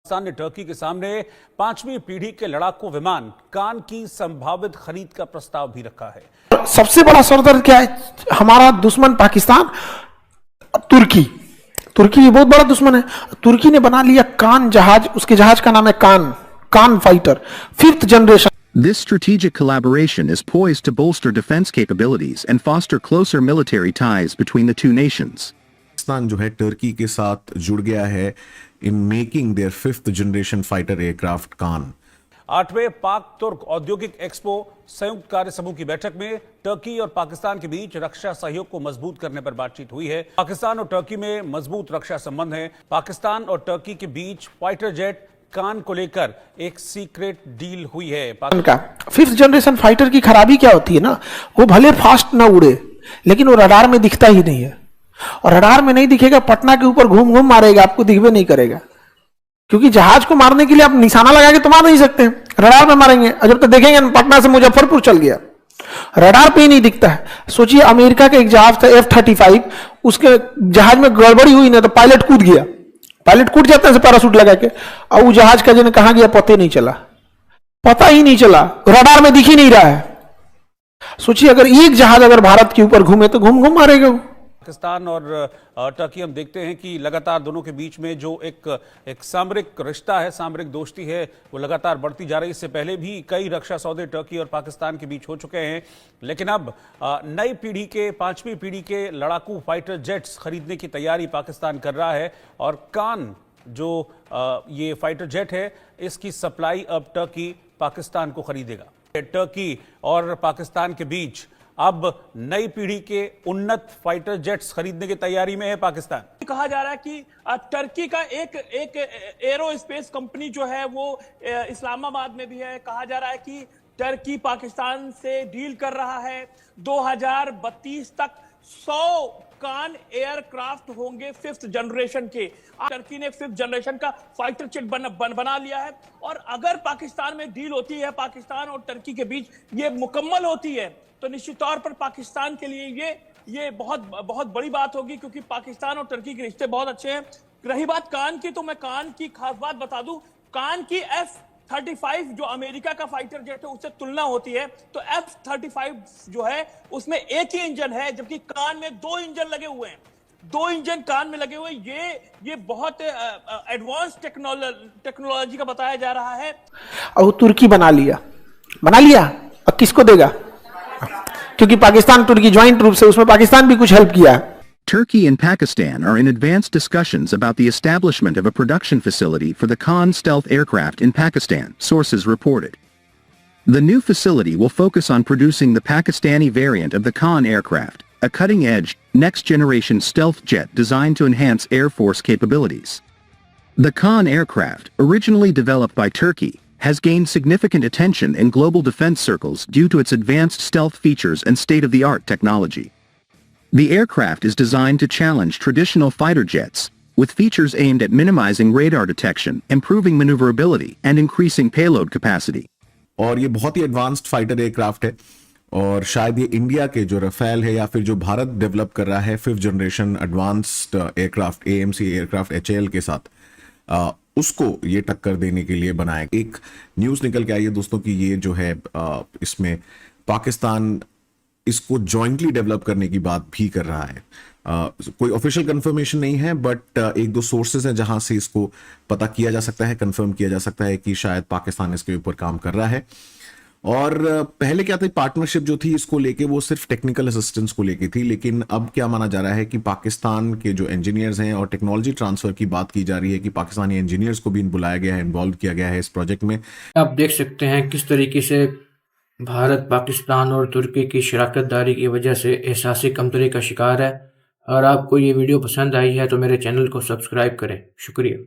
पाकिस्तान ने टर्की के सामने 5वीं पीढ़ी के लड़ाकू विमान कान की संभावित खरीद का प्रस्ताव भी रखा है। सबसे बड़ा सरदर्द क्या है? हमारा दुश्मन पाकिस्तान, तुर्की। तुर्की भी बहुत बड़ा दुश्मन है। तुर्की ने बना लिया कान जहाज, उसके जहाज का नाम है Kaan fighter, 5th generation. This strategic collaboration is poised to bolster defense capabilities and foster closer military ties between the two nations. Pakistan जो है टर्की के साथ जुड़ गया है in making their 5th generation fighter aircraft Kaan. 8वें पाक तुर्क औद्योगिक एक्सपो संयुक्त कार्य समूह की बैठक में टर्की और पाकिस्तान के बीच रक्षा सहयोग को मजबूत करने पर बातचीत हुई है। पाकिस्तान और टर्की में मजबूत रक्षा संबंध है। पाकिस्तान और टर्की के बीच फाइटर जेट कान को लेकर एक सीक्रेट डील हुई है। का 5th जनरेशन फाइटर की खराबी क्या होती है ना, वो भले फास्ट ना उड़े लेकिन वो रडार में दिखता ही नहीं है। और रडार में नहीं दिखेगा, पटना के ऊपर घूम घूम मारेगा, आपको दिखबे नहीं करेगा। क्योंकि जहाज को मारने के लिए आप निशाना लगा के तो मार नहीं सकते, रडार में मारेंगे। और जब तक देखेंगे पटना से मुजफ्फरपुर चल गया, रडार पे ही नहीं दिखता है। सोचिए अमेरिका का एक जहाज था F-35, उसके जहाज में गड़बड़ी हुई ना तो पायलट कूद गया। पायलट कूद जाते हैं पैराशूट लगा के, और वो जहाज का जन कहां गया पता ही नहीं चला, रडार में दिख ही नहीं रहा है। सोचिए अगर एक जहाज अगर भारत के ऊपर घूमे तो घूम घूम मारेगा वो। पाकिस्तान और टर्की हम देखते हैं कि लगातार दोनों के बीच में जो एक सामरिक रिश्ता है, सामरिक दोस्ती है, वो लगातार बढ़ती जा रही है। इससे पहले भी कई रक्षा सौदे टर्की और पाकिस्तान के बीच हो चुके हैं, लेकिन अब नई पीढ़ी के 5वीं पीढ़ी के लड़ाकू फाइटर जेट्स खरीदने की तैयारी पाकिस्तान कर रहा है। और कान जो ये फाइटर जेट है, इसकी सप्लाई अब टर्की पाकिस्तान को खरीदेगा। टर्की और पाकिस्तान के बीच अब नई पीढ़ी के उन्नत फाइटर जेट्स खरीदने की तैयारी में है पाकिस्तान। कहा जा रहा है कि टर्की का एक एरोस्पेस कंपनी जो है वो इस्लामाबाद में भी है। कहा जा रहा है कि टर्की पाकिस्तान से डील कर रहा है। 2032 तक 100 कान एयरक्राफ्ट होंगे 5th जनरेशन के। टर्की ने 5th जनरेशन का फाइटर जेट बना लिया है। और अगर पाकिस्तान में डील होती है, पाकिस्तान और टर्की के बीच ये मुकम्मल होती है, तो निश्चित तौर पर पाकिस्तान के लिए ये बहुत बड़ी बात होगी, क्योंकि पाकिस्तान और टर्की के रिश्ते बहुत अच्छे हैं। रही बात कान की, तो मैं कान की खास बात बता दूं, कान की F-35 जो अमेरिका का फाइटर जेट है उससे तुलना होती है, तो F-35 जो है उसमें एक ही इंजन है, जबकि कान में 2 इंजन लगे हुए हैं। 2 इंजन कान में लगे हुए, ये बहुत एडवांस टेक्नोलॉजी का बताया जा रहा है। और तुर्की बना लिया, अब किसको देगा? क्योंकि पाकिस्तान तुर्की ज्वाइंट रूप से, उसमें पाकिस्तान भी कुछ हेल्प किया है। Turkey and Pakistan are in advanced discussions about the establishment of a production facility for the Khan stealth aircraft in Pakistan, sources reported. The new facility will focus on producing the Pakistani variant of the Khan aircraft, a cutting-edge, next-generation stealth jet designed to enhance Air Force capabilities. The Khan aircraft, originally developed by Turkey, has gained significant attention in global defense circles due to its advanced stealth features and state-of-the-art technology. The aircraft is designed to challenge traditional fighter jets, with features aimed at minimizing radar detection, improving maneuverability, and increasing payload capacity. और ये बहुत ही advanced fighter aircraft है, और शायद ये India के जो Rafale है या फिर जो भारत डेवलप कर रहा है 5th generation advanced aircraft AMC aircraft HAL के साथ, उसको ये टक्कर देने के लिए बनाया। एक न्यूज़ निकल के आई है दोस्तों कि ये जो है इसमें पाकिस्तान इसको जॉइंटली डेवलप करने की बात भी कर रहा है। कोई ऑफिशियल कंफर्मेशन नहीं है, बट एक दो सोर्सेज हैं जहां से इसको पता किया जा सकता है, कंफर्म किया जा सकता है कि शायद पाकिस्तान इसके ऊपर काम कर रहा है। और पहले क्या था, पार्टनरशिप जो थी इसको लेके वो सिर्फ टेक्निकल असिस्टेंस को लेके थी, लेकिन अब क्या माना जा रहा है कि पाकिस्तान के जो इंजीनियर्स हैं, और टेक्नोलॉजी ट्रांसफर की बात की जा रही है कि पाकिस्तानी इंजीनियर्स को भी बुलाया गया है, इन्वॉल्व किया गया है इस प्रोजेक्ट में। आप देख सकते हैं किस तरीके से भारत पाकिस्तान और तुर्की की शराकतदारी की वजह से एहसासी कमतरी का शिकार है। और आपको ये वीडियो पसंद आई है तो मेरे चैनल को सब्सक्राइब करें। शुक्रिया।